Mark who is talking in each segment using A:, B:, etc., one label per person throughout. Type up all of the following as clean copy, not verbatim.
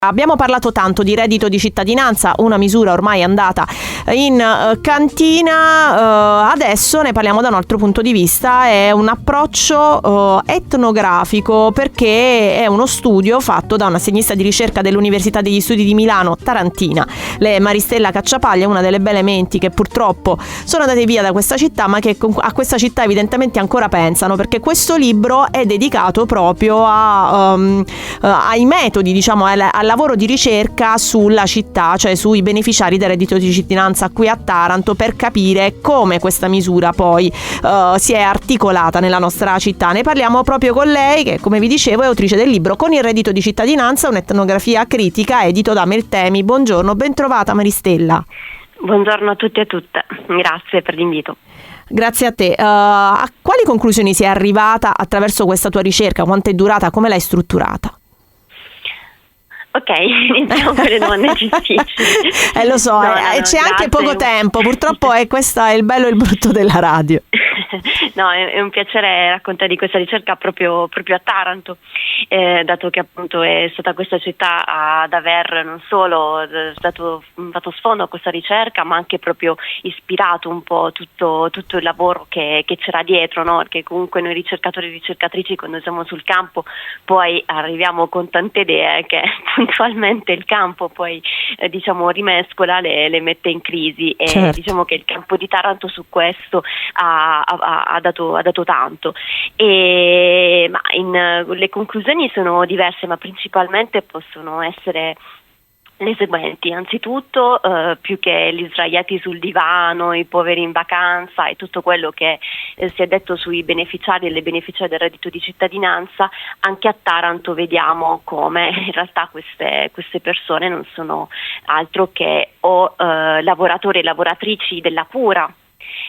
A: Abbiamo parlato tanto di reddito di cittadinanza, una misura ormai andata in cantina, adesso ne parliamo da un altro punto di vista, è un approccio etnografico, perché è uno studio fatto da una assegnista di ricerca dell'Università degli Studi di Milano Tarantina. Lei è Maristella Cacciapaglia, una delle belle menti che purtroppo sono andate via da questa città, ma che a questa città evidentemente ancora pensano, perché questo libro è dedicato proprio ai metodi, diciamo, al lavoro di ricerca sulla città, cioè sui beneficiari del reddito di cittadinanza qui a Taranto, per capire come questa misura poi si è articolata nella nostra città. Ne parliamo proprio con lei, che, come vi dicevo, è autrice del libro Con il reddito di cittadinanza, un'etnografia critica, edito da Meltemi. Buongiorno, ben trovata Maristella.
B: Buongiorno a tutti e a tutte, grazie per l'invito.
A: Grazie a te. A quali conclusioni sei arrivata attraverso questa tua ricerca? Quanto è durata? Come l'hai strutturata?
B: Ok, iniziamo con le domande difficili.
A: Lo so, c'è anche poco tempo, purtroppo questo è il bello e il brutto della radio.
B: No, è un piacere raccontare di questa ricerca proprio a Taranto, dato che appunto è stata questa città ad aver non solo fatto sfondo a questa ricerca, ma anche proprio ispirato un po' tutto il lavoro che c'era dietro, no? Perché comunque noi ricercatori e ricercatrici, quando siamo sul campo, poi arriviamo con tante idee che puntualmente il campo poi rimescola, le mette in crisi, e
A: certo.
B: Diciamo che il campo di Taranto su questo ha dato tanto, ma le conclusioni sono diverse, ma principalmente possono essere le seguenti. Anzitutto, più che gli sdraiati sul divano, i poveri in vacanza e tutto quello che si è detto sui beneficiari e le beneficiarie del reddito di cittadinanza, anche a Taranto vediamo come in realtà queste persone non sono altro che lavoratori e lavoratrici della cura,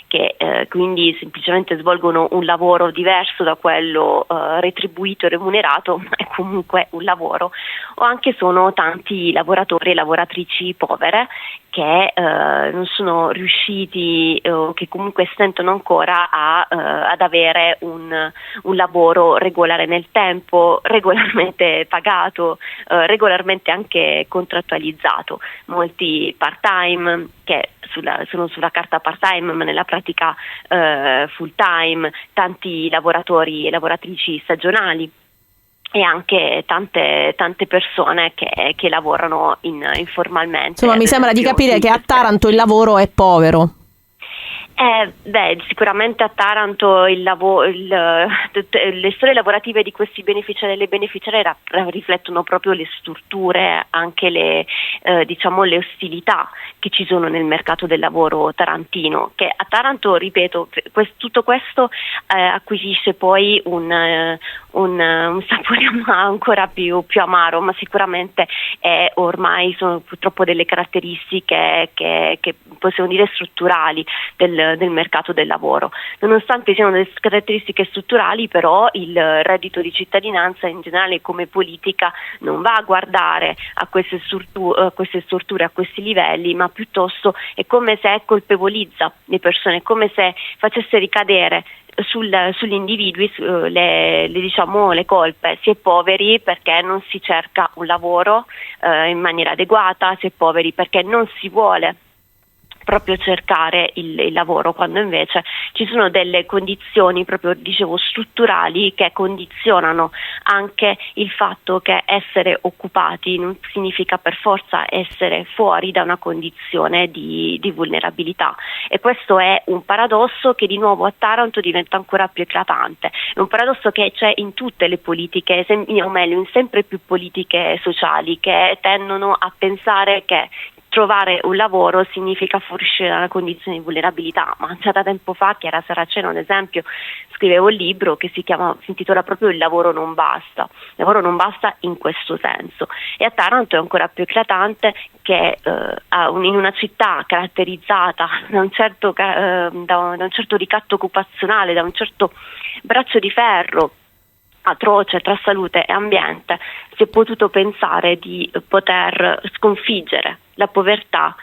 B: che quindi semplicemente svolgono un lavoro diverso da quello retribuito e remunerato, ma è comunque un lavoro, o anche sono tanti lavoratori e lavoratrici povere che non sono riusciti, che comunque sentono ancora ad avere un lavoro regolare nel tempo, regolarmente pagato, regolarmente anche contrattualizzato. Molti part-time che sono sulla carta part-time, ma nella pratica full-time, tanti lavoratori e lavoratrici stagionali, e anche tante persone che lavorano informalmente.
A: Insomma, mi sembra di capire che a Taranto il lavoro è povero.
B: Sicuramente a Taranto le storie lavorative di questi beneficiari e le beneficiarie riflettono proprio le strutture, anche le ostilità che ci sono nel mercato del lavoro tarantino, che a Taranto, ripeto, tutto questo acquisisce poi un sapore ancora più amaro, ma sicuramente ormai sono purtroppo delle caratteristiche che possiamo dire strutturali del mercato del lavoro. Nonostante siano delle caratteristiche strutturali, però il reddito di cittadinanza in generale come politica non va a guardare a queste strutture, a questi livelli, ma piuttosto è come se colpevolizza le persone, è come se facesse ricadere sugli individui le colpe. Si è poveri perché non si cerca un lavoro in maniera adeguata, si è poveri perché non si vuole proprio cercare il lavoro, quando invece ci sono delle condizioni proprio, dicevo, strutturali, che condizionano anche il fatto che essere occupati non significa per forza essere fuori da una condizione di vulnerabilità, e questo è un paradosso che di nuovo a Taranto diventa ancora più eclatante. È un paradosso che c'è in tutte le politiche, o meglio in sempre più politiche sociali, che tendono a pensare che trovare un lavoro significa fuoriuscire da una condizione di vulnerabilità. Ma già da tempo fa Chiara Saraceno, ad esempio, scriveva un libro che si intitola proprio Il lavoro non basta. Il lavoro non basta in questo senso, e a Taranto è ancora più eclatante che in una città caratterizzata da un certo ricatto occupazionale, da un certo braccio di ferro atroce tra salute e ambiente, si è potuto pensare di poter sconfiggere la povertà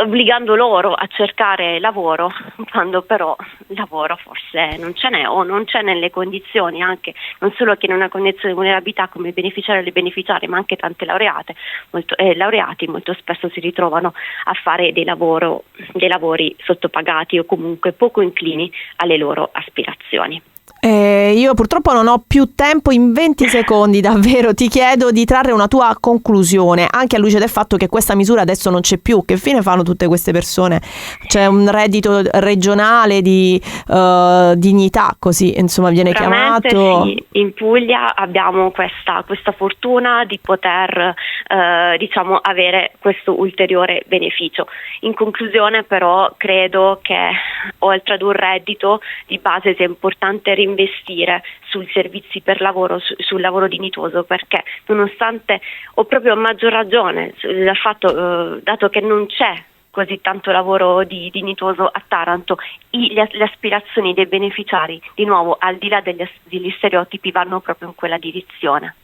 B: obbligando loro a cercare lavoro, quando però lavoro forse non ce n'è o non c'è nelle condizioni, anche non solo che in una condizione di vulnerabilità come beneficiari e le beneficiarie, ma anche tante laureati molto spesso si ritrovano a fare dei lavori sottopagati o comunque poco inclini alle loro aspirazioni.
A: Io purtroppo non ho più tempo, in 20 secondi davvero ti chiedo di trarre una tua conclusione, anche a luce del fatto che questa misura adesso non c'è più. Che fine fanno tutte queste persone? C'è un reddito regionale di dignità, così insomma viene chiamato.
B: Sì, in Puglia abbiamo questa fortuna di poter avere questo ulteriore beneficio. In conclusione però credo che oltre ad un reddito di base sia importante investire sui servizi per lavoro, sul lavoro dignitoso, perché nonostante, o proprio a maggior ragione dal fatto dato che non c'è così tanto lavoro dignitoso a Taranto, le aspirazioni dei beneficiari, di nuovo al di là degli stereotipi, vanno proprio in quella direzione.